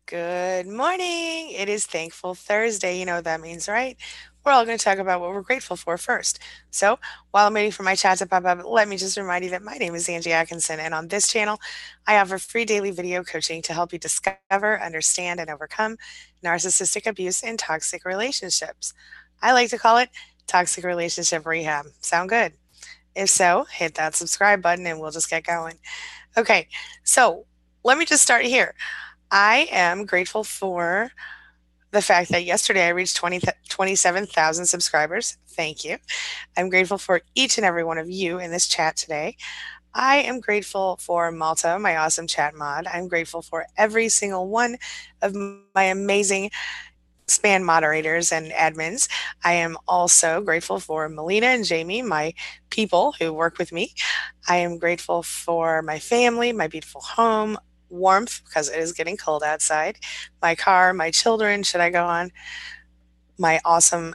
Good morning. It is Thankful Thursday. You know what that means, right? We're all going to talk about what we're grateful for first. So, while I'm waiting for my chat to pop up, let me just remind you that my name is Angie Atkinson, and on this channel, I offer free daily video coaching to help you discover, understand, and overcome narcissistic abuse and toxic relationships. I like to call it toxic relationship rehab. Sound good? If so, hit that subscribe button and we'll just get going. Okay, so let me just start here. I am grateful for the fact that yesterday I reached 27,000 subscribers. Thank you. I'm grateful for each and every one of you in this chat today. I am grateful for Malta, my awesome chat mod. I'm grateful for every single one of my amazing span moderators and admins. I am also grateful for Melina and Jamie, my people who work with me. I am grateful for my family, my beautiful home, warmth because it is getting cold outside, my car, my children, should I go on, my awesome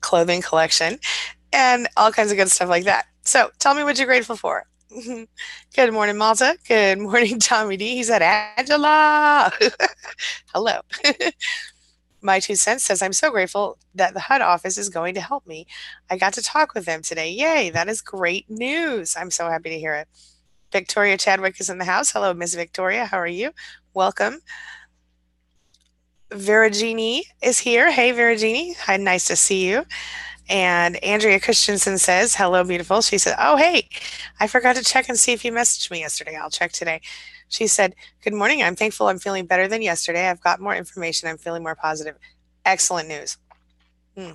clothing collection, and all kinds of good stuff like that. So tell me what you're grateful for. Good morning, Malta. Good morning, Tommy D. He said, Angela. Hello. My two cents says, I'm so grateful that the HUD office is going to help me. I got to talk with them today. Yay, that is great news. I'm so happy to hear it. Victoria Chadwick is in the house. Hello, Miss Victoria. How are you? Welcome. Virginie is here. Hey, Virginie. Hi, nice to see you. And Andrea Christensen says, hello, beautiful. She said, oh, hey, I forgot to check and see if you messaged me yesterday. I'll check today. She said, good morning. I'm thankful I'm feeling better than yesterday. I've got more information. I'm feeling more positive. Excellent news. Hmm.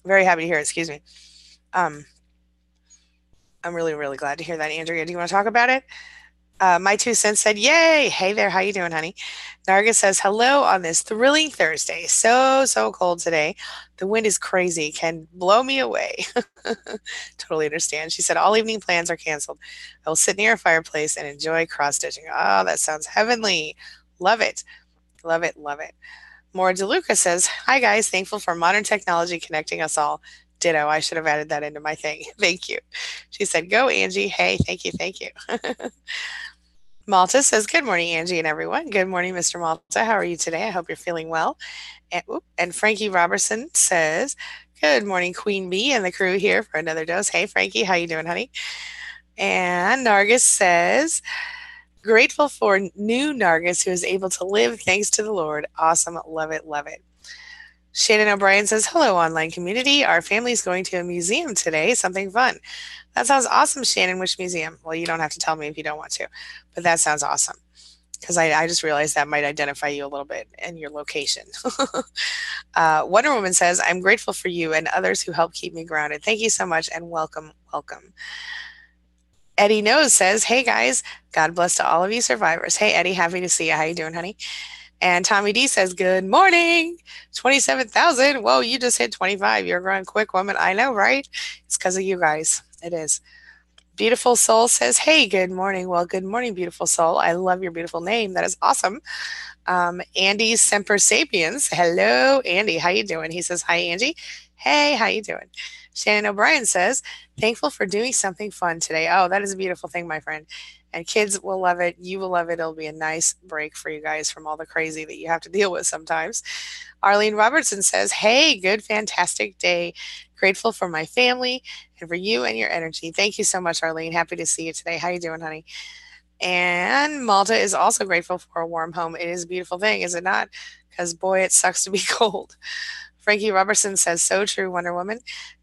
Very happy to hear it. Excuse me. Um, I'm really, really glad to hear that, Andrea. Do you want to talk about it? My two cents said, yay. Hey there. How you doing, honey? Narga says, hello on this thrilling Thursday. So cold today. The wind is crazy. Can blow me away. Totally understand. She said, all evening plans are canceled. I will sit near a fireplace and enjoy cross stitching. Oh, that sounds heavenly. Love it. Love it. Love it. Maura DeLuca says, hi guys. Thankful for modern technology connecting us all. Ditto. I should have added that into my thing. Thank you. She said, go, Angie. Hey, thank you. Thank you. Malta says, good morning, Angie and everyone. Good morning, Mr. Malta. How are you today? I hope you're feeling well. And Frankie Robertson says, good morning, Queen Bee and the crew here for another dose. Hey, Frankie, how you doing, honey? And Nargis says, grateful for new Nargis who is able to live thanks to the Lord. Awesome. Love it. Love it. Shannon O'Brien says, hello, online community. Our family's going to a museum today. Something fun. That sounds awesome, Shannon. Which museum? Well, you don't have to tell me if you don't want to, but that sounds awesome because I just realized that might identify you a little bit and your location. Wonder Woman says, I'm grateful for you and others who help keep me grounded. Thank you so much and welcome, welcome. Eddie Knows says, hey guys, God bless to all of you survivors. Hey Eddie, happy to see you. How you doing, honey? And Tommy D says, good morning. 27,000. Whoa, you just hit 25. You're growing quick, woman. I know, right? It's because of you guys. It is. Beautiful Soul says, hey, good morning. Well, good morning, Beautiful Soul. I love your beautiful name. That is awesome. Andy Semper Sapiens. Hello, Andy. How you doing? He says, hi, Angie. Hey, how you doing? Shannon O'Brien says, thankful for doing something fun today. Oh, that is a beautiful thing, my friend. And kids will love it. You will love it. It'll be a nice break for you guys from all the crazy that you have to deal with sometimes. Arlene Robertson says, hey, good, fantastic day. Grateful for my family and for you and your energy. Thank you so much, Arlene. Happy to see you today. How you doing, honey? And Malta is also grateful for a warm home. It is a beautiful thing, is it not? Because boy, it sucks to be cold. Frankie Robertson says, so true, Wonder Woman.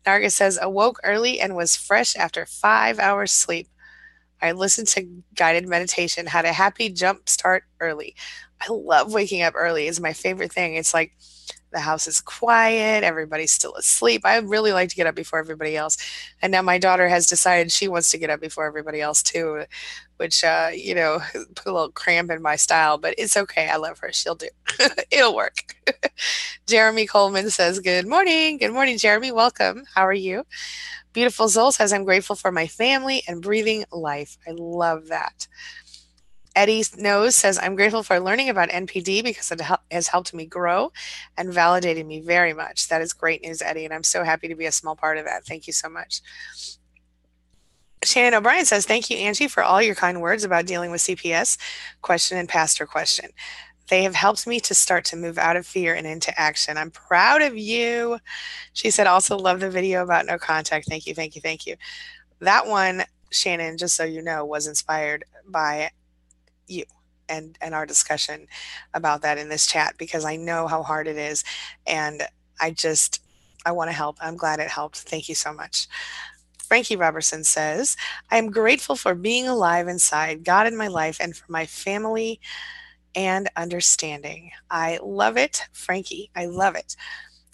Narga says, awoke early and was fresh after 5 hours sleep. I listened to guided meditation, had a happy jump start early. I love waking up early. It's my favorite thing. It's like the house is quiet, everybody's still asleep. I really like to get up before everybody else. And now my daughter has decided she wants to get up before everybody else too, which put a little cramp in my style, but it's okay. I love her. She'll do. It'll work. Jeremy Coleman says, good morning. Good morning, Jeremy. Welcome. How are you? Beautiful Soul says, I'm grateful for my family and breathing life. I love that. Eddie Knows says, I'm grateful for learning about NPD because it has helped me grow and validated me very much. That is great news, Eddie, and I'm so happy to be a small part of that. Thank you so much. Shannon O'Brien says, thank you, Angie, for all your kind words about dealing with CPS question and pastor question. They have helped me to start to move out of fear and into action. I'm proud of you. She said, also love the video about no contact. Thank you, thank you, thank you. That one, Shannon, just so you know, was inspired by you and our discussion about that in this chat because I know how hard it is. And I just, I want to help. I'm glad it helped. Thank you so much. Frankie Robertson says, I am grateful for being alive inside, God in my life, and for my family and understanding. I love it, Frankie. I love it.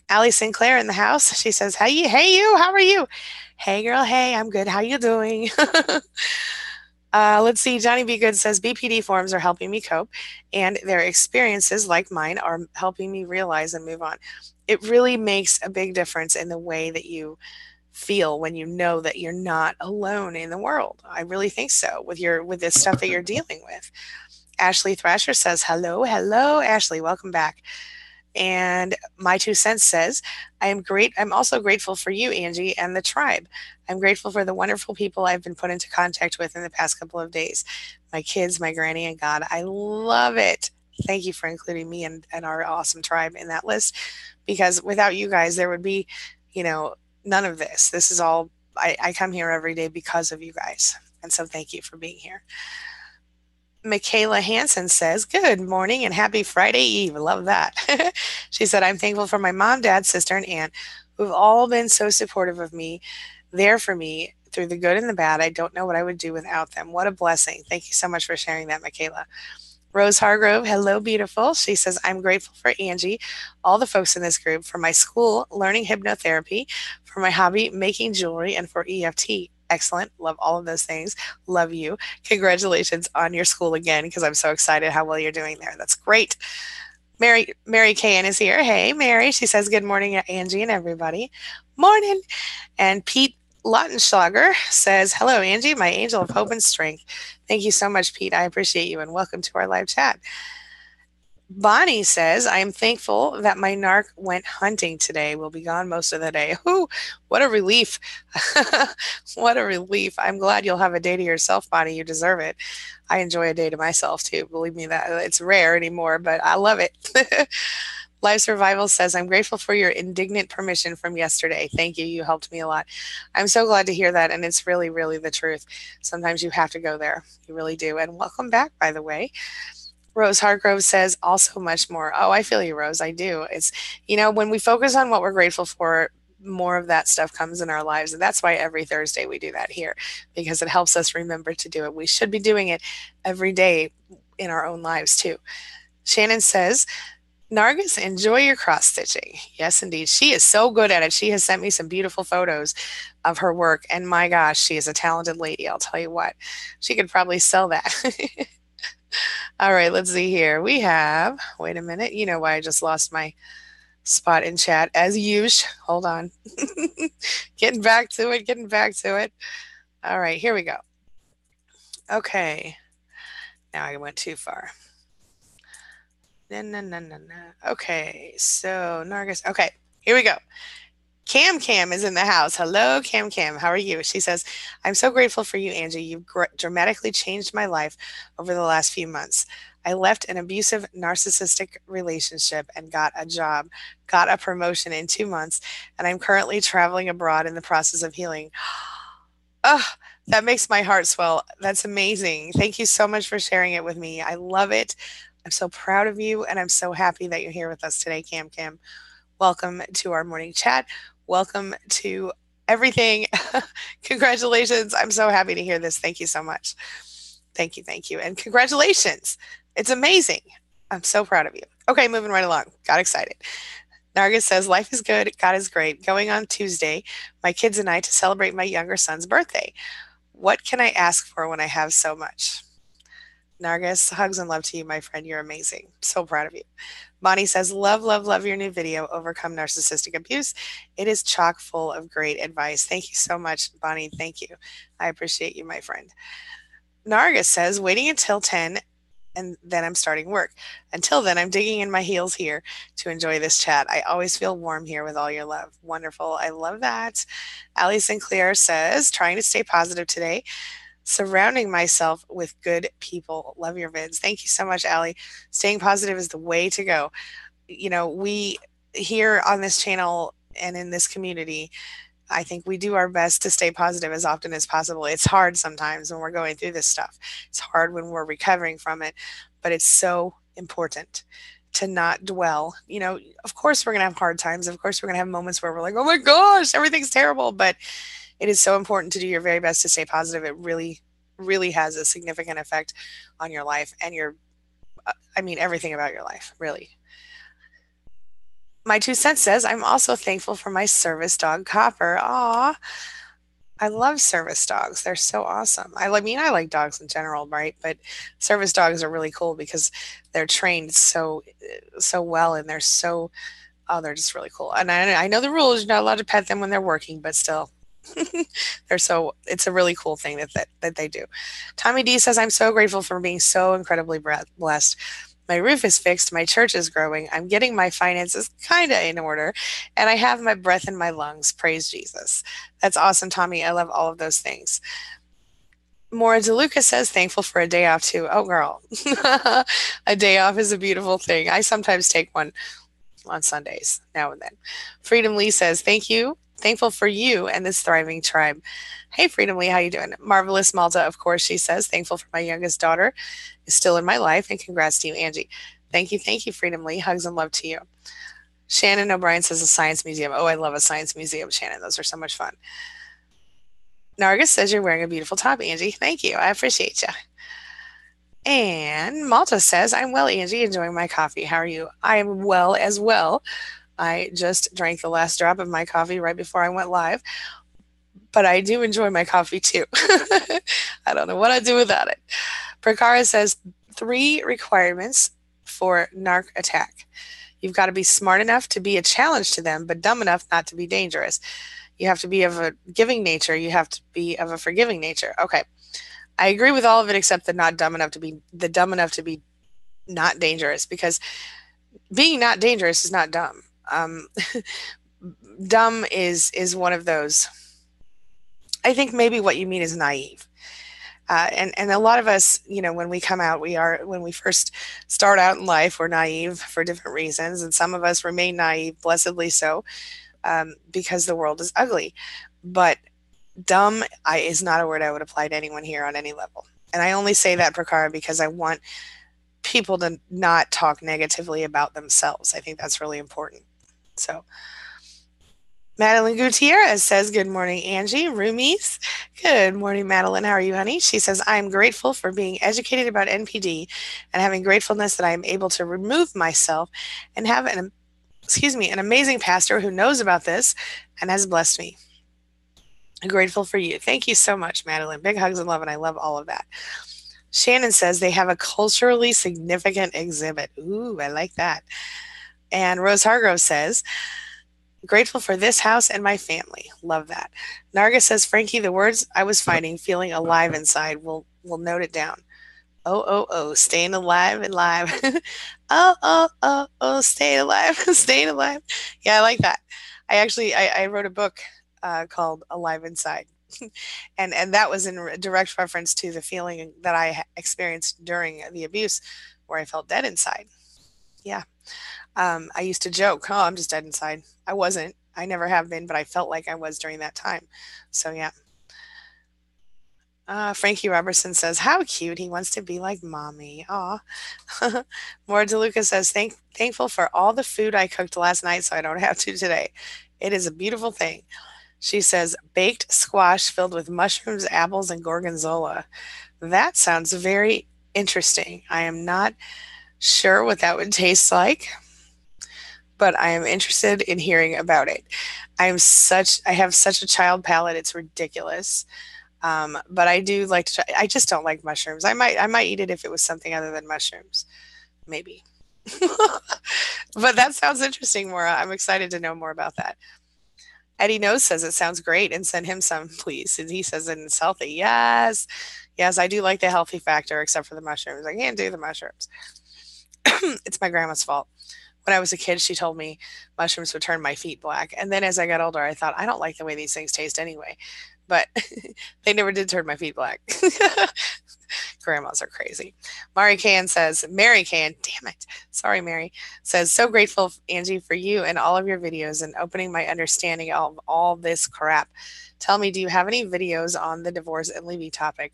Allie Sinclair in the house. She says, hey you, how are you? Hey girl, hey, I'm good. How you doing? Let's see. Johnny B. Good says BPD forums are helping me cope, and their experiences, like mine, are helping me realize and move on. It really makes a big difference in the way that you feel when you know that you're not alone in the world. I really think so with this stuff that you're dealing with. Ashley Thrasher says, hello, hello, Ashley, welcome back. And my 2 cents says, I'm also grateful for you, Angie, and the tribe. I'm grateful for the wonderful people I've been put into contact with in the past couple of days. My kids, my granny, and God. I love it. Thank you for including me and our awesome tribe in that list. Because without you guys, there would be, none of this. This is all, I come here every day because of you guys. And so thank you for being here. Michaela Hansen says, good morning and happy Friday Eve. Love that. She said, I'm thankful for my mom, dad, sister, and aunt who've all been so supportive of me, there for me through the good and the bad. I don't know what I would do without them. What a blessing. Thank you so much for sharing that, Michaela. Rose Hargrove, hello, beautiful. She says, I'm grateful for Angie, all the folks in this group, for my school, learning hypnotherapy, for my hobby, making jewelry, and for EFT. Excellent. Love all of those things. Love you. Congratulations on your school again, because I'm so excited how well you're doing there. That's great. Mary Kayan is here. Hey, Mary. She says, good morning, Angie and everybody. Morning. And Pete Lautenschlager says, hello, Angie, my angel of hope and strength. Thank you so much, Pete. I appreciate you, and welcome to our live chat. Bonnie says, I am thankful that my narc went hunting today. Will be gone most of the day. Ooh, what a relief. What a relief. I'm glad you'll have a day to yourself, Bonnie. You deserve it. I enjoy a day to myself, too. Believe me, that it's rare anymore, but I love it. Live Survival says, I'm grateful for your indignant permission from yesterday. Thank you. You helped me a lot. I'm so glad to hear that. And it's really, really the truth. Sometimes you have to go there. You really do. And welcome back, by the way. Rose Hargrove says, also much more. Oh, I feel you, Rose. I do. It's, when we focus on what we're grateful for, more of that stuff comes in our lives. And that's why every Thursday we do that here, because it helps us remember to do it. We should be doing it every day in our own lives, too. Shannon says, Nargis, enjoy your cross stitching. Yes, indeed. She is so good at it. She has sent me some beautiful photos of her work. And my gosh, she is a talented lady. I'll tell you what. She could probably sell that. All right, let's see here. We have, wait a minute. You know why I just lost my spot in chat as usual. Hold on. Getting back to it. All right, here we go. Okay. Now I went too far. No. Okay, so Nargis. Okay, here we go. Cam is in the house. Hello, Cam. How are you? She says, I'm so grateful for you, Angie. You've dramatically changed my life over the last few months. I left an abusive, narcissistic relationship and got a job, got a promotion in 2 months, and I'm currently traveling abroad in the process of healing. Oh, that makes my heart swell. That's amazing. Thank you so much for sharing it with me. I love it. I'm so proud of you, and I'm so happy that you're here with us today, Cam. Welcome to our morning chat. Welcome to everything. Congratulations. I'm so happy to hear this. Thank you so much. Thank you. And congratulations. It's amazing. I'm so proud of you. Okay, moving right along. Got excited. Nargis says, life is good. God is great. Going on Tuesday, my kids and I to celebrate my younger son's birthday. What can I ask for when I have so much? Nargis, hugs and love to you, my friend. You're amazing. So proud of you. Bonnie says, love your new video, Overcome Narcissistic Abuse. It is chock full of great advice. Thank you so much, Bonnie. Thank you. I appreciate you, my friend. Nargis says, waiting until 10 and then I'm starting work. Until then, I'm digging in my heels here to enjoy this chat. I always feel warm here with all your love. Wonderful. I love that. Allie Sinclair says, trying to stay positive today. Surrounding myself with good people. Love your vids. Thank you so much, Allie. Staying positive is the way to go. We here on this channel and in this community, I think we do our best to stay positive as often as possible. It's hard sometimes when we're going through this stuff. It's hard when we're recovering from it, but it's so important to not dwell. Of course we're going to have hard times. Of course we're going to have moments where we're like, "Oh my gosh, everything's terrible," but it is so important to do your very best to stay positive. It really really has a significant effect on your life and everything about your life, really. My 2 cents says, I'm also thankful for my service dog, Copper. Aw, I love service dogs. They're so awesome. I like dogs in general, right? But service dogs are really cool because they're trained so well, and they're just really cool. And I know the rules, you're not allowed to pet them when they're working, but still, it's a really cool thing that they do. Tommy D says, I'm so grateful for being so incredibly blessed. My roof is fixed, my church is growing, I'm getting my finances kind of in order, and I have my breath in my lungs. Praise Jesus. That's awesome, Tommy. I love all of those things. Maura DeLuca says, thankful for a day off too. Oh, girl. A day off is a beautiful thing. I sometimes take one on Sundays now and then. Freedom Lee says, thank you. Thankful for you and this thriving tribe. Hey, Freedom Lee, how you doing? Marvelous Malta, of course, she says, thankful for my youngest daughter is still in my life, and congrats to you, Angie. Thank you, Freedom Lee. Hugs and love to you. Shannon O'Brien says a science museum. Oh, I love a science museum, Shannon. Those are so much fun. Nargis says you're wearing a beautiful top, Angie. Thank you. I appreciate you. And Malta says, I'm well, Angie, enjoying my coffee. How are you? I am well as well. I just drank the last drop of my coffee right before I went live, but I do enjoy my coffee too. I don't know what I'd do without it. Prakara says 3 requirements for narc attack. You've got to be smart enough to be a challenge to them, but dumb enough not to be dangerous. You have to be of a giving nature. You have to be of a forgiving nature. Okay. I agree with all of it except the dumb enough to be not dangerous, because being not dangerous is not dumb. Dumb is one of those. I think maybe what you mean is naive. And a lot of us, when we come out, when we first start out in life, we're naive for different reasons. And some of us remain naive, blessedly so, because the world is ugly. But dumb is not a word I would apply to anyone here on any level. And I only say that, Prakara, because I want people to not talk negatively about themselves. I think that's really important. So Madeline Gutierrez says, good morning, Angie. Roomies. Good morning, Madeline. How are you, honey? She says, I'm grateful for being educated about NPD and having gratefulness that I am able to remove myself and have an amazing pastor who knows about this and has blessed me. I'm grateful for you. Thank you so much, Madeline. Big hugs and love, and I love all of that. Shannon says they have a culturally significant exhibit. Ooh, I like that. And Rose Hargrove says, grateful for this house and my family. Love that. Narga says, Frankie, the words I was finding, feeling alive inside, we'll note it down. Oh, staying alive and live. oh, staying alive, staying alive. Yeah, I like that. I wrote a book called Alive Inside. and that was in direct reference to the feeling that I experienced during the abuse, where I felt dead inside. Yeah. I used to joke, oh, I'm just dead inside. I wasn't. I never have been, but I felt like I was during that time. So, yeah. Frankie Robertson says, how cute. He wants to be like mommy. Aw. Maura DeLuca says, thankful for all the food I cooked last night so I don't have to today. It is a beautiful thing. She says, baked squash filled with mushrooms, apples, and gorgonzola. That sounds very interesting. I am not sure what that would taste like, but I am interested in hearing about it. I have such a child palate. It's ridiculous. But I do like to try. I just don't like mushrooms. I might eat it if it was something other than mushrooms. Maybe. But that sounds interesting, Maura. I'm excited to know more about that. Eddie Knows says it sounds great and send him some, please. And he says it's healthy. Yes. Yes, I do like the healthy factor, except for the mushrooms. I can't do the mushrooms. It's my grandma's fault. When I was a kid, she told me mushrooms would turn my feet black. And then as I got older, I thought, I don't like the way these things taste anyway. but they never did turn my feet black. Grandmas are crazy. Mary Can, damn it. Sorry, Mary, says, so grateful, Angie, for you and all of your videos and opening my understanding of all this crap. Tell me, do you have any videos on the divorce and leaving topic?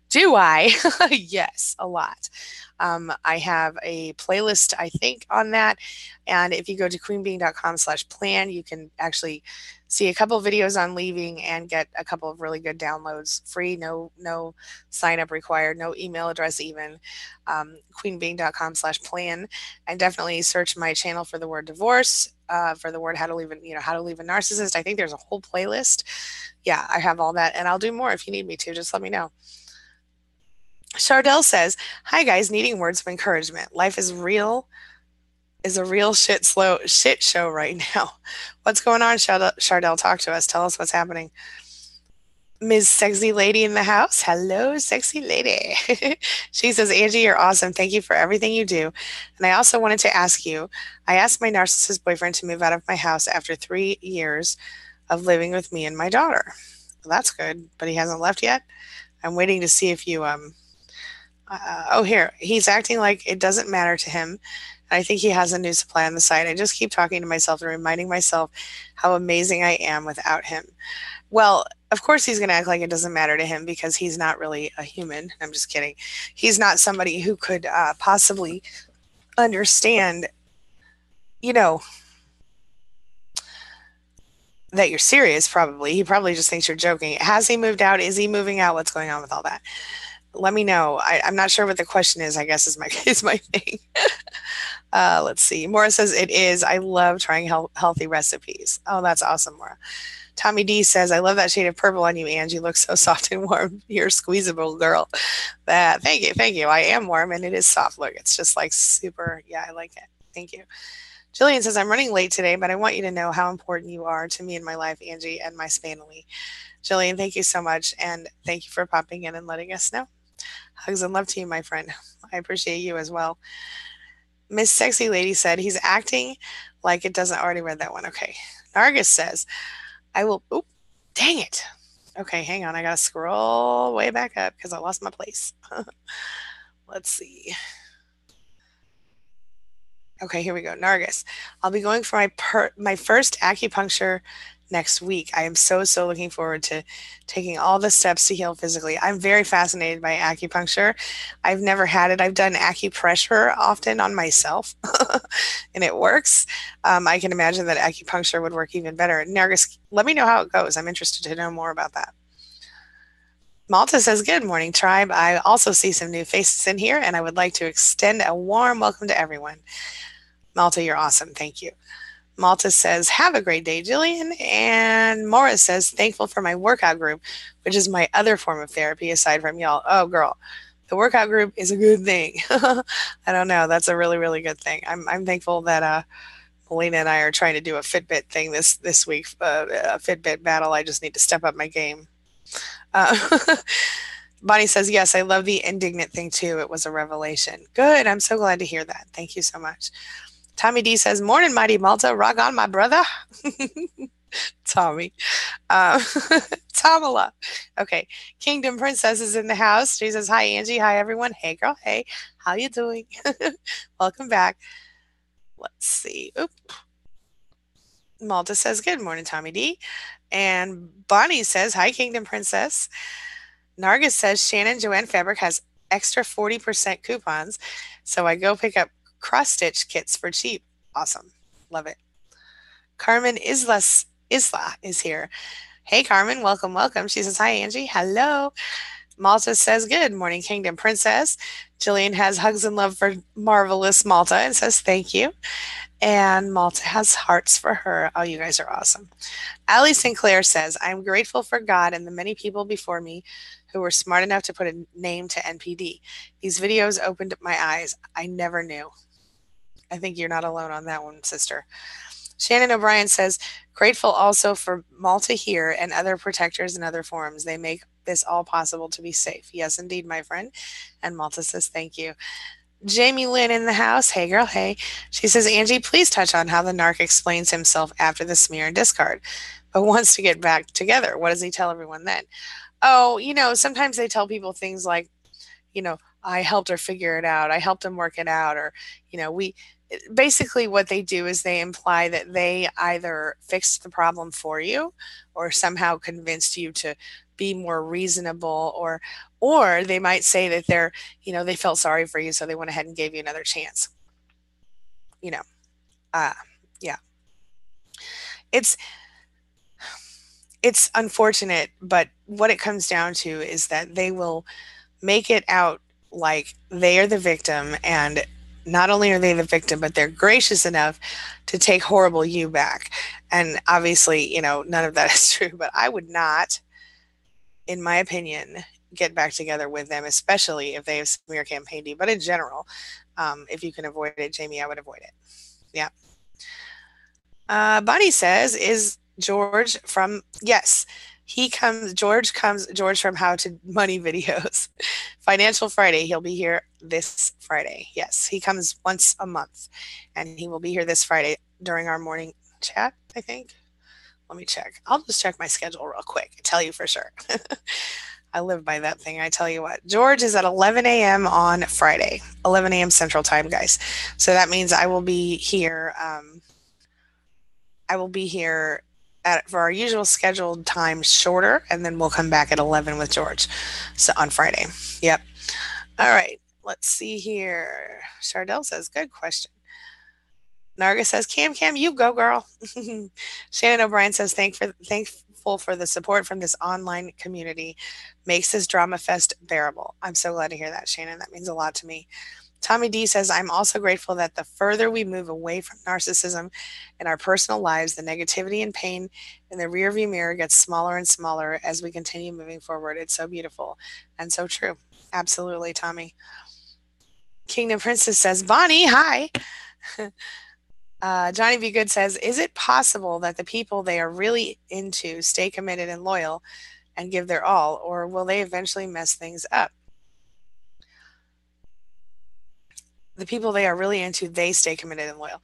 Do I? Yes, a lot. I have a playlist, I think, on that. And if you go to queenbeing.com/plan, you can actually see a couple of videos on leaving and get a couple of really good downloads free, no sign up required, no email address even. Queenbeing.com/plan, and definitely search my channel for the word divorce, for the word how to leave a narcissist. I think there's a whole playlist. Yeah, I have all that, and I'll do more if you need me to. Just let me know. Chardell says, hi guys, needing words of encouragement. Life is a real shit show right now. What's going on, Chardell? Talk to us. Tell us what's happening. Ms. Sexy Lady in the house. Hello, sexy lady. She says, Angie, you're awesome. Thank you for everything you do. And I also wanted to ask you, I asked my narcissist boyfriend to move out of my house after 3 years of living with me and my daughter. Well, that's good, but he hasn't left yet. I'm waiting to see if you, here, he's acting like it doesn't matter to him. I think he has a new supply on the side. I just keep talking to myself and reminding myself how amazing I am without him. Well, of course he's going to act like it doesn't matter to him because he's not really a human. I'm just kidding. He's not somebody who could possibly understand, that you're serious, probably. He probably just thinks you're joking. Has he moved out? Is he moving out? What's going on with all that? Let me know. I'm not sure what the question is, I guess, is my thing. Let's see. Maura says, it is. I love trying healthy recipes. Oh, that's awesome, Maura. Tommy D says, I love that shade of purple on you, Angie. Looks so soft and warm. You're a squeezable girl. Thank you. I am warm and it is soft. Look, it's just like super. Yeah, I like it. Thank you. Jillian says, I'm running late today, but I want you to know how important you are to me in my life, Angie, and my family. Jillian, thank you so much. And thank you for popping in and letting us know. Hugs and love to you, my friend. I appreciate you as well. Miss Sexy Lady said, he's acting like it doesn't already read that one. Okay. Nargis says, oop, dang it. Okay, hang on. I got to scroll way back up because I lost my place. Let's see. Okay, here we go. Nargis. I'll be going for my first acupuncture next week. I am so looking forward to taking all the steps to heal physically. I'm very fascinated by acupuncture. I've never had it. I've done acupressure often on myself, and it works. I can imagine that acupuncture would work even better. Nargis, let me know how it goes. I'm interested to know more about that. Malta says, good morning, tribe. I also see some new faces in here, and I would like to extend a warm welcome to everyone. Malta, you're awesome. Thank you. Malta says, have a great day, Jillian. And Maura says, thankful for my workout group, which is my other form of therapy aside from y'all. Oh, girl, the workout group is a good thing. I don't know. That's a really, really good thing. I'm thankful that Melina and I are trying to do a Fitbit thing this week, a Fitbit battle. I just need to step up my game. Bonnie says, yes, I love the indignant thing too. It was a revelation. Good. I'm so glad to hear that. Thank you so much. Tommy D says, morning, mighty Malta. Rock on, my brother. Tommy. Tamala. Okay. Kingdom Princess is in the house. She says, hi, Angie. Hi, everyone. Hey, girl. Hey, how you doing? Welcome back. Let's see. Oop. Malta says, good morning, Tommy D. And Bonnie says, hi, Kingdom Princess. Nargis says, Shannon Joanne Fabric has extra 40% coupons. So I go pick up cross-stitch kits for cheap. Awesome. Love it. Carmen Isla is here. Hey, Carmen. Welcome. She says, hi, Angie. Hello. Malta says, good morning, Kingdom Princess. Jillian has hugs and love for marvelous Malta and says, thank you. And Malta has hearts for her. Oh, you guys are awesome. Allie Sinclair says, I'm grateful for God and the many people before me who were smart enough to put a name to NPD. These videos opened up my eyes. I never knew. I think you're not alone on that one, sister. Shannon O'Brien says, grateful also for Malta here and other protectors and other forums. They make this all possible to be safe. Yes, indeed, my friend. And Malta says, thank you. Jamie Lynn in the house. Hey, girl. Hey. She says, Angie, please touch on how the narc explains himself after the smear and discard. but wants to get back together. What does he tell everyone then? Oh, sometimes they tell people things like, I helped her figure it out. I helped him work it out. Or, we basically what they do is they imply that they either fixed the problem for you or somehow convinced you to be more reasonable, or they might say that they felt sorry for you, so they went ahead and gave you another chance. You know, uh, yeah, it's it's unfortunate, but what it comes down to is that they will make it out like they are the victim, and not only are they the victim, but they're gracious enough to take horrible you back. And obviously, none of that is true, but I would not, in my opinion, get back together with them, especially if they have smear campaigned. But in general, if you can avoid it, Jamie, I would avoid it. Yeah. Bonnie says, is George from, yes, George from How to Money videos. Financial Friday. He'll be here this Friday. Yes, he comes once a month, and he will be here this Friday during our morning chat, I think. Let me check. I'll just check my schedule real quick and tell you for sure. I live by that thing. I tell you what, George is at 11 a.m. on Friday, 11 a.m. Central Time, guys. So that means I will be here. For our usual scheduled time shorter, and then we'll come back at 11 with George. So on Friday. Yep. All right. Let's see here. Chardell says, good question. Narga says, Cam, you go, girl. Shannon O'Brien says, thankful for the support from this online community. Makes this drama fest bearable. I'm so glad to hear that, Shannon. That means a lot to me. Tommy D says, I'm also grateful that the further we move away from narcissism in our personal lives, the negativity and pain in the rearview mirror gets smaller and smaller as we continue moving forward. It's so beautiful and so true. Absolutely, Tommy. Kingdom Princess says, Bonnie, hi. Johnny B. Good says, is it possible that the people they are really into stay committed and loyal and give their all, or will they eventually mess things up? The people they are really into, they stay committed and loyal.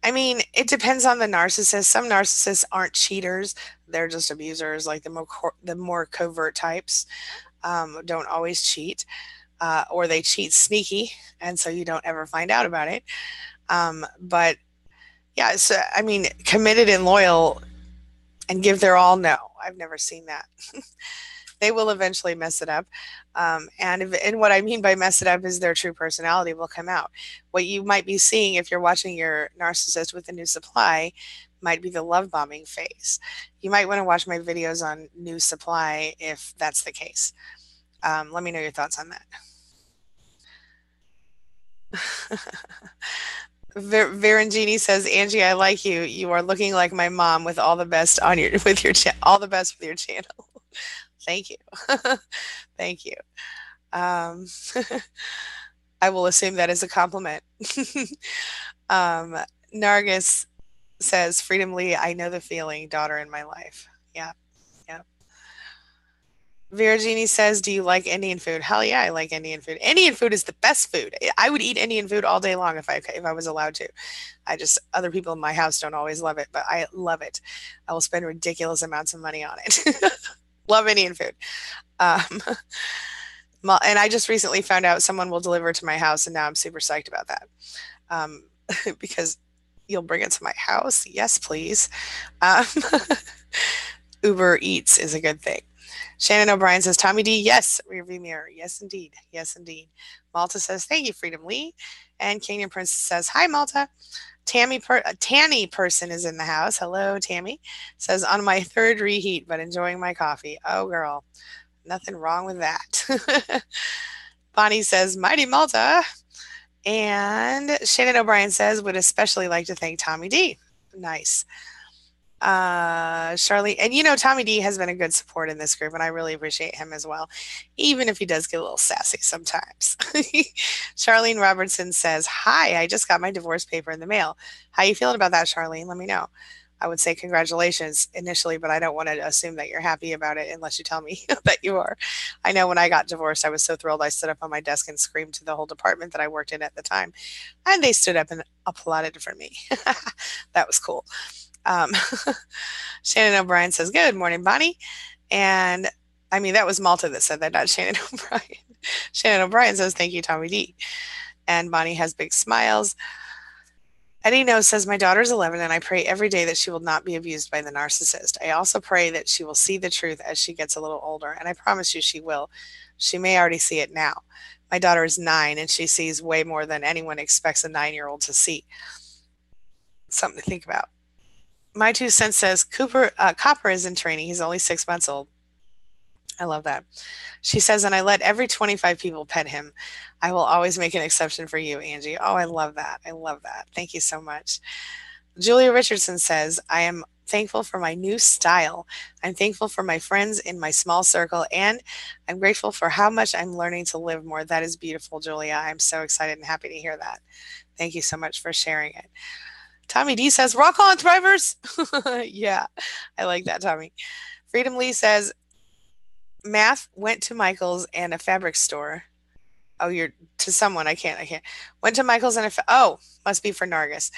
I mean, it depends on the narcissist. Some narcissists aren't cheaters; they're just abusers. Like the more covert types don't always cheat, or they cheat sneaky, and so you don't ever find out about it. But yeah, so I mean, committed and loyal and give their all. No, I've never seen that. They will eventually mess it up. And what I mean by mess it up is their true personality will come out. What you might be seeing if you're watching your narcissist with a new supply might be the love bombing phase. You might want to watch my videos on new supply if that's the case. Let me know your thoughts on that. Virangini says, Angie, I like you. You are looking like my mom with all the best on your all the best with your channel. Thank you. Thank you. I will assume that is a compliment. Nargis says, Freedom Lee, I know the feeling, daughter in my life. Yeah. Yeah. Virginie says, do you like Indian food? Hell yeah, I like Indian food. Indian food is the best food. I would eat Indian food all day long if I was allowed to. Other people in my house don't always love it, but I love it. I will spend ridiculous amounts of money on it. Love Indian food. And I just recently found out someone will deliver to my house, and now I'm super psyched about that. Because you'll bring it to my house? Yes, please. Uber Eats is a good thing. Shannon O'Brien says, Tommy D, yes, rearview mirror. Yes, indeed. Yes, indeed. Malta says, thank you, Freedom Lee. And Canyon Princess says, hi, Malta. Tanny person is in the house. Hello, Tammy. Says, on my third reheat, but enjoying my coffee. Oh, girl. Nothing wrong with that. Bonnie says, mighty Malta. And Shannon O'Brien says, would especially like to thank Tommy D. Nice. Charlene, and Tommy D has been a good support in this group, and I really appreciate him as well, even if he does get a little sassy sometimes. Charlene Robertson says, hi, I just got my divorce paper in the mail. How you feeling about that, Charlene? Let me know. I would say congratulations initially, but I don't want to assume that you're happy about it unless you tell me that you are. I know when I got divorced, I was so thrilled. I stood up on my desk and screamed to the whole department that I worked in at the time, and they stood up and applauded for me. That was cool. Um, Shannon O'Brien says, "Good morning, Bonnie." And I mean, that was Malta that said that, not Shannon O'Brien. Shannon O'Brien says, "Thank you, Tommy D." And Bonnie has big smiles. Eddie No says, "My daughter's 11, and I pray every day that she will not be abused by the narcissist. I also pray that she will see the truth as she gets a little older, and I promise you she will. She may already see it now. My daughter is 9, and she sees way more than anyone expects a 9-year-old to see." Something to think about. My 2 cents says, Copper is in training. He's only 6 months old. I love that. She says, "And I let every 25 people pet him. I will always make an exception for you, Angie." Oh, I love that. I love that. Thank you so much. Julia Richardson says, "I am thankful for my new style. I'm thankful for my friends in my small circle, and I'm grateful for how much I'm learning to live more." That is beautiful, Julia. I'm so excited and happy to hear that. Thank you so much for sharing it. Tommy D says, "Rock on, Thrivers." Yeah, I like that, Tommy. Freedom Lee says, "Math went to Michael's and a fabric store." Oh, you're to someone. I can't. Went to Michael's and oh, must be for Nargis.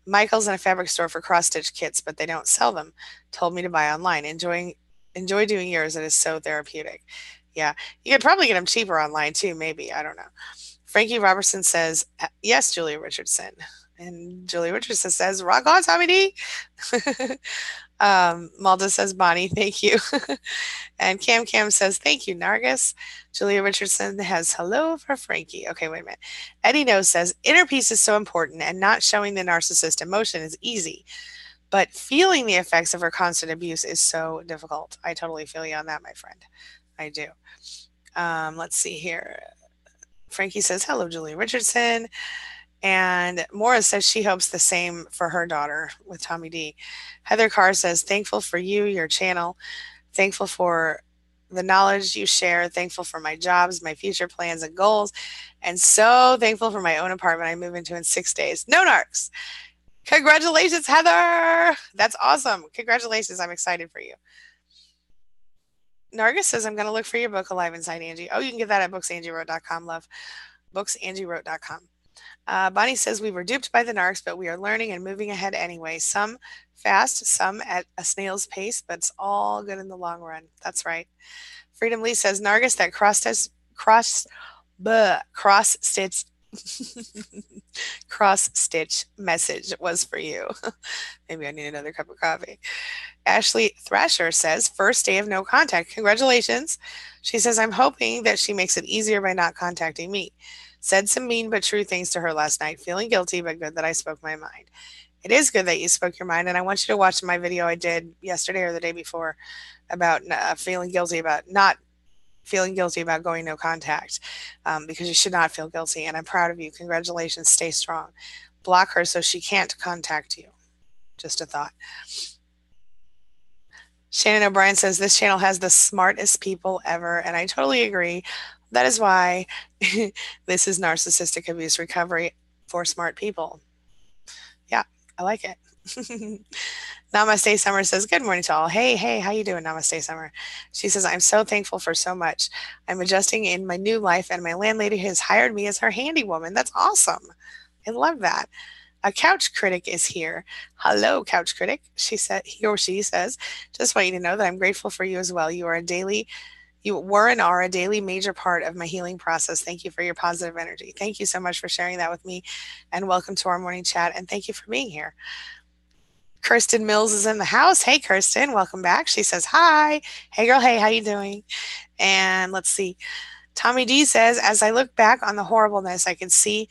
Michael's and a fabric store for cross stitch kits, but they don't sell them. Told me to buy online. Enjoy doing yours. It is so therapeutic. Yeah, you could probably get them cheaper online too. Maybe, I don't know. Frankie Robertson says, "Yes, Julia Richardson." And Julia Richardson says, "Rock on, Tommy D." Malta says, "Bonnie, thank you." And Cam says, "Thank you, Nargis." Julia Richardson has hello for Frankie. Okay, wait a minute. Eddie No says, "Inner peace is so important, and not showing the narcissist emotion is easy. But feeling the effects of her constant abuse is so difficult." I totally feel you on that, my friend. I do. Let's see here. Frankie says, "Hello, Julia Richardson." And Maura says she hopes the same for her daughter with Tommy D. Heather Carr says, "Thankful for you, your channel. Thankful for the knowledge you share. Thankful for my jobs, my future plans and goals. And so thankful for my own apartment I move into in 6 days. No narcs." Congratulations, Heather. That's awesome. Congratulations. I'm excited for you. Nargis says, "I'm going to look for your book, Alive Inside Angie." Oh, you can get that at booksangieWrote.com, love. BooksangieWrote.com. Bonnie says, "We were duped by the narcs, but we are learning and moving ahead anyway. Some fast, some at a snail's pace, but it's all good in the long run." That's right. Freedom Lee says, "Nargis, that cross stitch cross stitch message was for you." Maybe I need another cup of coffee. Ashley Thrasher says, "First day of no contact. Congratulations." She says, "I'm hoping that she makes it easier by not contacting me. Said some mean but true things to her last night. Feeling guilty, but good that I spoke my mind." It is good that you spoke your mind, and I want you to watch my video I did yesterday or the day before about feeling guilty about not feeling guilty about going no contact, because you should not feel guilty. And I'm proud of you. Congratulations. Stay strong. Block her so she can't contact you. Just a thought. Shannon O'Brien says, "This channel has the smartest people ever." And I totally agree. That is why this is narcissistic abuse recovery for smart people. Yeah, I like it. Namaste Summer says, "Good morning to all." Hey, how you doing, Namaste Summer? She says, "I'm so thankful for so much. I'm adjusting in my new life, and my landlady has hired me as her handy woman." That's awesome. I love that. A couch critic is here. Hello, couch critic. She said, he or she says, "Just want you to know that I'm grateful for you as well. You were and are a daily major part of my healing process. Thank you for your positive energy." Thank you so much for sharing that with me, and welcome to our morning chat, and thank you for being here. Kirsten Mills is in the house. Hey, Kirsten, welcome back. She says, "Hi." Hey, girl. Hey, how you doing? And let's see. Tommy D says, "As I look back on the horribleness, I can see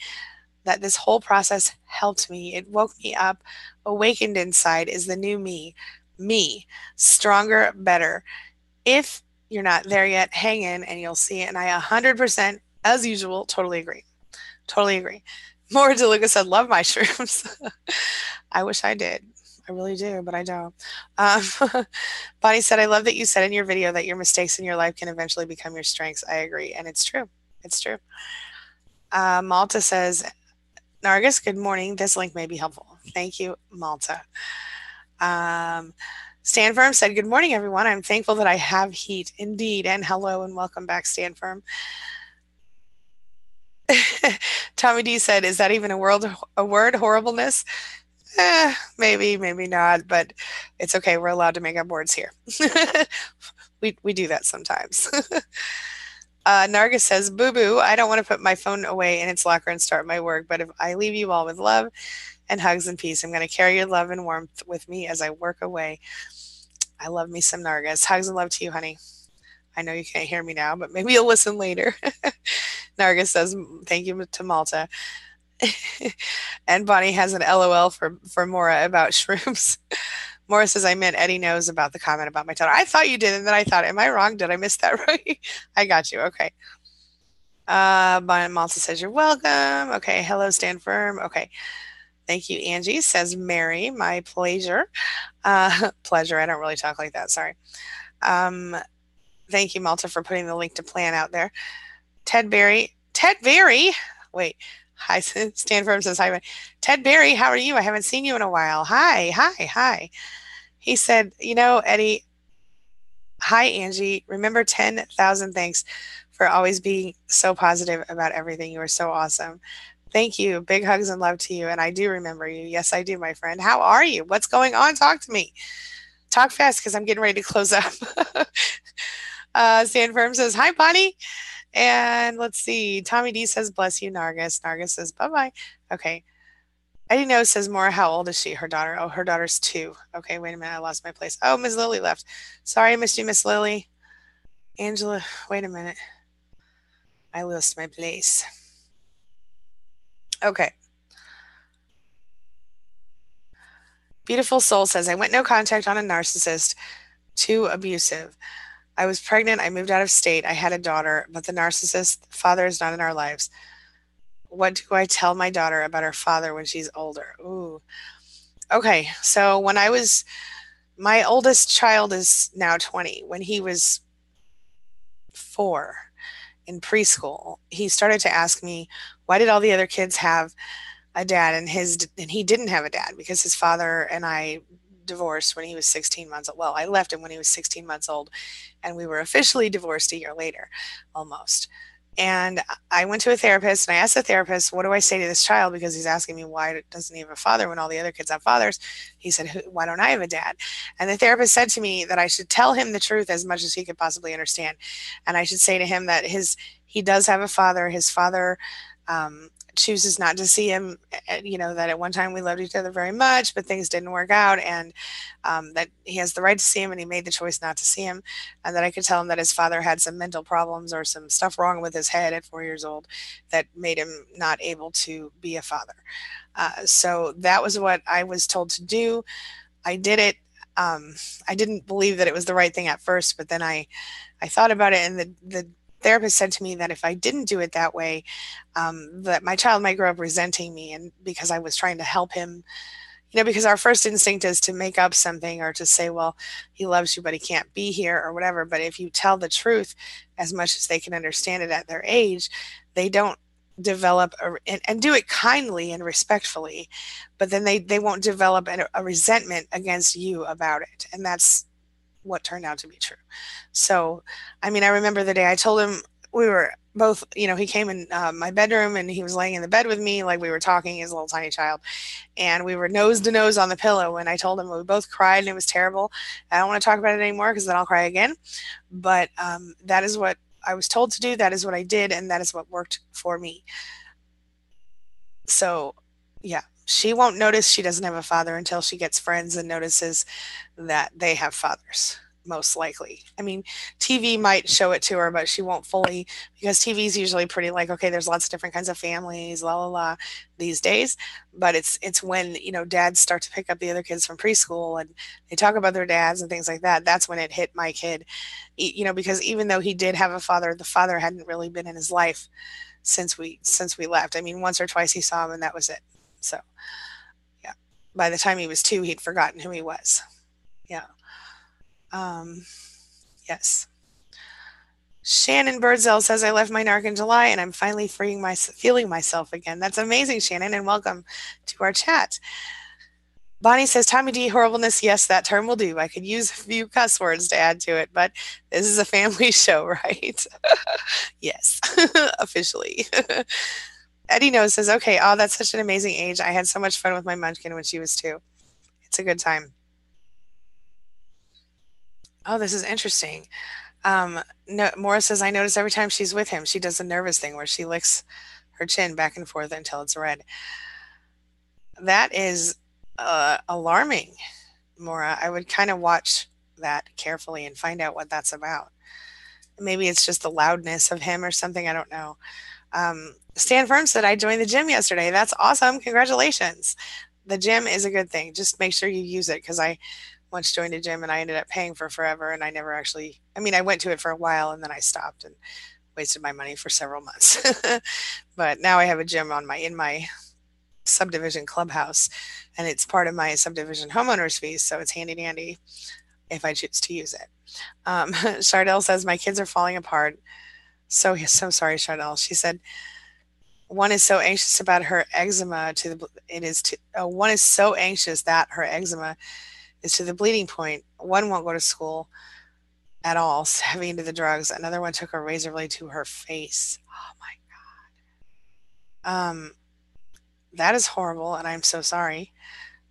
that this whole process helped me. It woke me up. Awakened inside is the new me. Me. Stronger, better. If you're not there yet, hang in and you'll see it." And I 100%, as usual, totally agree. Totally agree. Maura DeLuca said, "Love my shrooms." I wish I did. I really do, but I don't. Um, Bonnie said, "I love that you said in your video that your mistakes in your life can eventually become your strengths." I agree. And it's true. It's true. Malta says, "Nargis, good morning. This link may be helpful." Thank you, Malta. Stan Firm said, "Good morning, everyone. I'm thankful that I have heat." Indeed. And hello and welcome back, Stan Firm. Tommy D said, "Is that even a word, horribleness?" Maybe, maybe not, but it's okay. We're allowed to make up words here. We do that sometimes. Nargis says, Boo boo, I don't want to put my phone away in its locker and start my work, but if I leave you all with love and hugs and peace, I'm going to carry your love and warmth with me as I work away. I love me some Nargis. Hugs and love to you, honey. I know you can't hear me now, but maybe you'll listen later. Nargis says, thank you to Malta. And Bonnie has an LOL for Mora about shrooms. Mora says, I meant Eddie knows about the comment about my daughter. I thought you did, and then I thought, am I wrong? Did I miss that right? I got you. Okay. Bonnie Malta says, you're welcome. Okay. Hello, stand firm. Okay. Thank you, Angie. Says Mary, my pleasure. Pleasure. I don't really talk like that. Sorry. Thank you, Malta, for putting the link to plan out there. Ted Berry. Ted Berry? Wait. Hi, Stan Firm says hi. Ted Berry, how are you? I haven't seen you in a while. Hi, hi, hi. He said, Eddie, hi, Angie. Remember 10,000 thanks for always being so positive about everything. You are so awesome. Thank you. Big hugs and love to you. And I do remember you. Yes, I do, my friend. How are you? What's going on? Talk to me. Talk fast because I'm getting ready to close up. Stan Firm says, hi, Bonnie. And let's see. Tommy D says, bless you, Nargis. Nargis says, bye bye. Okay. Eddie Know says, Maura, how old is she? Her daughter. Oh, her daughter's 2. Okay, wait a minute. I lost my place. Oh, Miss Lily left. Sorry, I missed you, Miss Lily. Angela, wait a minute. I lost my place. Okay. Beautiful Soul says, I went no contact on a narcissist. Too abusive. I was pregnant. I moved out of state. I had a daughter, but the narcissist father is not in our lives. What do I tell my daughter about her father when she's older? Ooh. Okay, so my oldest child is now 20. When he was 4 in preschool, he started to ask me, why did all the other kids have a dad and he didn't have a dad because his father and I divorced when he was 16 months old. Well, I left him when he was 16 months old, and we were officially divorced a year later, almost. And I went to a therapist and I asked the therapist, what do I say to this child? Because he's asking me, why doesn't he have a father when all the other kids have fathers? He said, why don't I have a dad? And the therapist said to me that I should tell him the truth as much as he could possibly understand. And I should say to him that he does have a father. His father chooses not to see him, that at one time we loved each other very much, but things didn't work out, and that he has the right to see him and he made the choice not to see him, and that I could tell him that his father had some mental problems or some stuff wrong with his head at 4 years old that made him not able to be a father. So that was what I was told to do. I did it. I didn't believe that it was the right thing at first, but then I thought about it, and the therapist said to me that if I didn't do it that way, that my child might grow up resenting me, and because I was trying to help him, because our first instinct is to make up something or to say, well, he loves you, but he can't be here or whatever. But if you tell the truth as much as they can understand it at their age, they don't develop and do it kindly and respectfully, but then they won't develop a resentment against you about it. And that's what turned out to be true. So, I remember the day I told him, we were both, he came in my bedroom and he was laying in the bed with me, like we were talking, as a little tiny child, and we were nose to nose on the pillow. And I told him we both cried and it was terrible. I don't want to talk about it anymore because then I'll cry again. But that is what I was told to do. That is what I did. And that is what worked for me. So, yeah, she won't notice she doesn't have a father until she gets friends and notices that they have fathers, most likely. TV might show it to her, but she won't fully, because TV is usually pretty like, okay, there's lots of different kinds of families, la la la, these days. But it's when, dads start to pick up the other kids from preschool and they talk about their dads and things like that. That's when it hit my kid, because even though he did have a father, the father hadn't really been in his life since we left. Once or twice he saw him and that was it. So, yeah, by the time he was 2, he'd forgotten who he was. Yeah. Yes. Shannon Birdsell says, I left my narc in July and I'm finally feeling myself again. That's amazing, Shannon, and welcome to our chat. Bonnie says, Tommy D, horribleness. Yes, that term will do. I could use a few cuss words to add to it, but this is a family show, right? Yes, officially. Eddie knows says, okay, oh, that's such an amazing age. I had so much fun with my munchkin when she was 2. It's a good time. Oh, this is interesting. No, Morris says, I notice every time she's with him, she does a nervous thing where she licks her chin back and forth until it's red. That is alarming, Maura. I would kind of watch that carefully and find out what that's about. Maybe it's just the loudness of him or something. I don't know. Stan Firm said, I joined the gym yesterday. That's awesome. Congratulations. The gym is a good thing. Just make sure you use it because I once joined a gym and I ended up paying for forever and I never actually, I mean, I went to it for a while and then I stopped and wasted my money for several months. But now I have a gym in my subdivision clubhouse and it's part of my subdivision homeowners fees. So it's handy dandy if I choose to use it. Chardell says, my kids are falling apart. So sorry, Chardell. She said, one is so anxious about her eczema to the it is to one is so anxious that her eczema is to the bleeding point. One won't go to school at all, heavy into the drugs. Another one took a razor blade to her face. Oh my God. That is horrible, and I'm so sorry.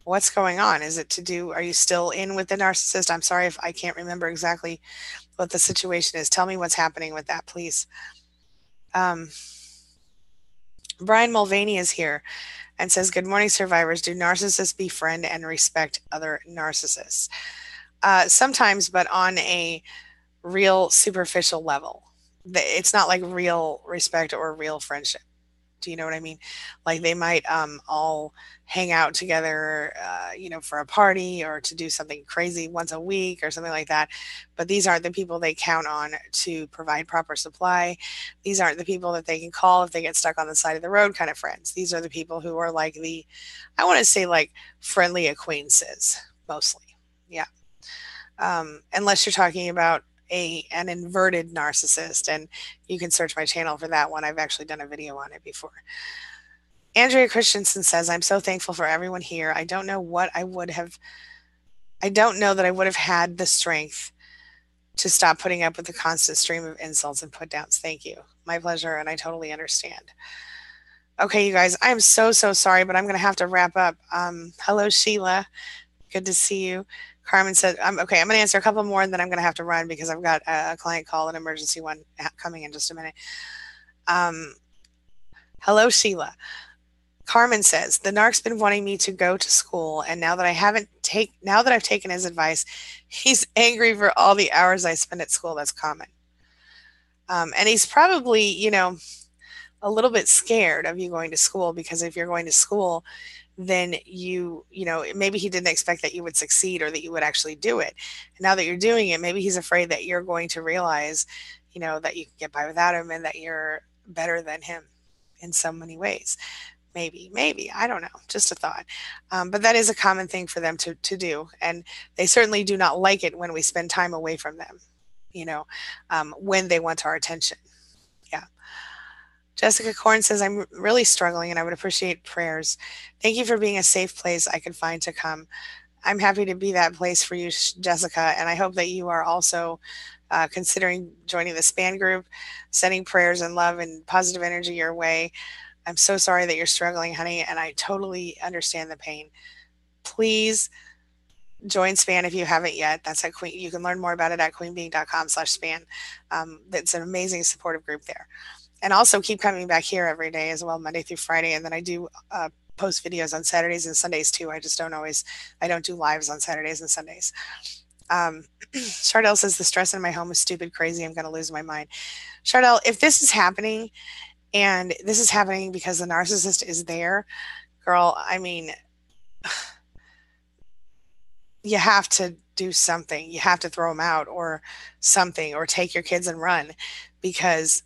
What's going on? Is it to do? Are you still in with the narcissist? I'm sorry if I can't remember exactly what the situation is. Tell me what's happening with that, please. Um, Brian Mulvaney is here and says, good morning, survivors. Do narcissists befriend and respect other narcissists? Sometimes, but on a real superficial level. It's not like real respect or real friendship. Do you know what I mean? Like they might all hang out together, for a party or to do something crazy once a week or something like that. But these aren't the people they count on to provide proper supply. These aren't the people that they can call if they get stuck on the side of the road kind of friends. These are the people who are like I want to say like friendly acquaintances mostly. Yeah. Unless you're talking about an inverted narcissist, and you can search my channel for that one. I've actually done a video on it before. Andrea Christensen says, I'm so thankful for everyone here. I don't know that I would have had the strength to stop putting up with the constant stream of insults and put downs. Thank you. My pleasure, and I totally understand. Okay, you guys, I'm so sorry, but I'm going to have to wrap up. Hello, Sheila. Good to see you. Carmen said, okay, I'm going to answer a couple more and then I'm going to have to run because I've got a client call, an emergency one coming in just a minute. Hello, Sheila. Carmen says, the narc's been wanting me to go to school, and now that I've taken his advice, he's angry for all the hours I spend at school. That's common. And he's probably, a little bit scared of you going to school because if you're going to school, then maybe he didn't expect that you would succeed or that you would actually do it. And now that you're doing it, maybe he's afraid that you're going to realize, that you can get by without him and that you're better than him in so many ways. Maybe, I don't know, just a thought. But that is a common thing for them to do. And they certainly do not like it when we spend time away from them, when they want our attention. Yeah. Jessica Korn says, I'm really struggling and I would appreciate prayers. Thank you for being a safe place I could find to come. I'm happy to be that place for you, Jessica, and I hope that you are also considering joining the SPAN group, sending prayers and love and positive energy your way. I'm so sorry that you're struggling, honey, and I totally understand the pain. Please join SPAN if you haven't yet. That's at Queen. You can learn more about it at queenbeing.com/SPAN. It's an amazing supportive group there. And also keep coming back here every day as well, Monday through Friday. And then I do post videos on Saturdays and Sundays too. I don't do lives on Saturdays and Sundays. Chardell says, the stress in my home is stupid, crazy. I'm going to lose my mind. Chardell, if this is happening and this is happening because the narcissist is there, girl, I mean, you have to do something. You have to throw them out or something, or take your kids and run, because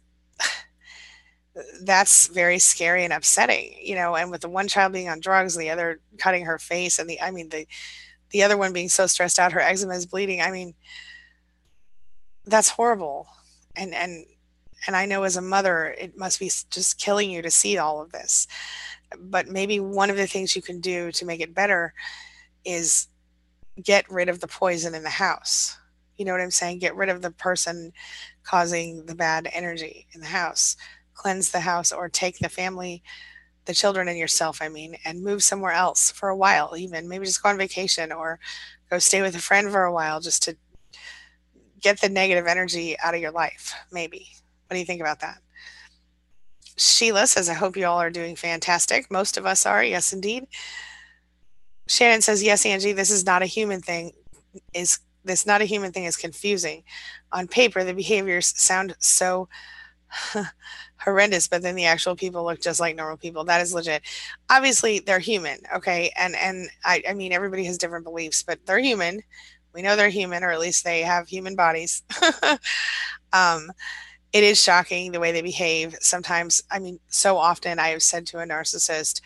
that's very scary and upsetting, and with the one child being on drugs, the other cutting her face, and the other one being so stressed out, her eczema is bleeding. I mean, that's horrible. And I know as a mother, it must be just killing you to see all of this. But maybe one of the things you can do to make it better is get rid of the poison in the house. You know what I'm saying? Get rid of the person causing the bad energy in the house. cleanse the house or take the family, the children and yourself, I mean, and move somewhere else for a while, even maybe just go on vacation or go stay with a friend for a while just to get the negative energy out of your life, maybe. What do you think about that? Sheila says, I hope you all are doing fantastic. Most of us are. Yes, indeed. Shannon says, yes, Angie, this is not a human thing. Is this not a human thing is confusing. On paper, the behaviors sound so horrendous, but then the actual people look just like normal people. That is legit. Obviously, they're human, okay? And I mean, everybody has different beliefs, but they're human. We know they're human, or at least they have human bodies. um, it is shocking the way they behave. Sometimes, I mean, so often I have said to a narcissist,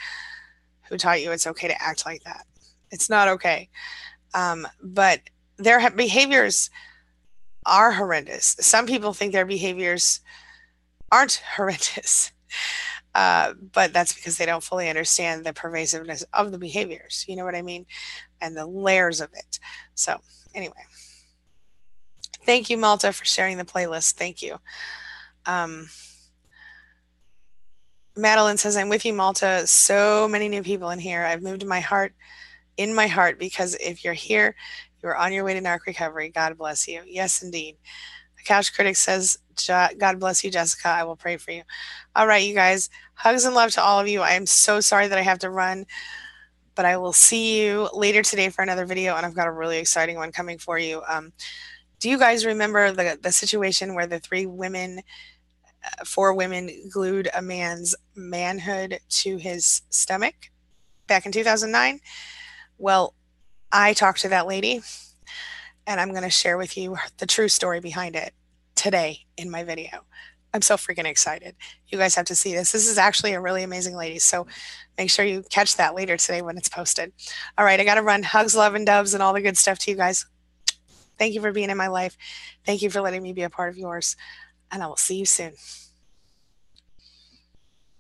who taught you it's okay to act like that? It's not okay. But their behaviors are horrendous. Some people think their behaviors aren't horrendous. But that's because they don't fully understand the pervasiveness of the behaviors. You know what I mean? And the layers of it. So, anyway, thank you, Malta, for sharing the playlist. Thank you. Um, Madeline says, I'm with you, Malta. So many new people in here. I've moved in my heart, because if you're here, you're on your way to narc recovery. God bless you. Yes, indeed. The Couch Critic says, God bless you, Jessica. I will pray for you. All right, you guys. Hugs and love to all of you. I am so sorry that I have to run, but I will see you later today for another video, and I've got a really exciting one coming for you. Do you guys remember the situation where the four women glued a man's manhood to his stomach back in 2009? Well, I talked to that lady, and I'm going to share with you the true story behind it today in my video. I'm so freaking excited. You guys have to see this. This is actually a really amazing lady. So make sure you catch that later today when it's posted. All right, I got to run. Hugs, love, and doves, and all the good stuff to you guys. Thank you for being in my life. Thank you for letting me be a part of yours. And I will see you soon.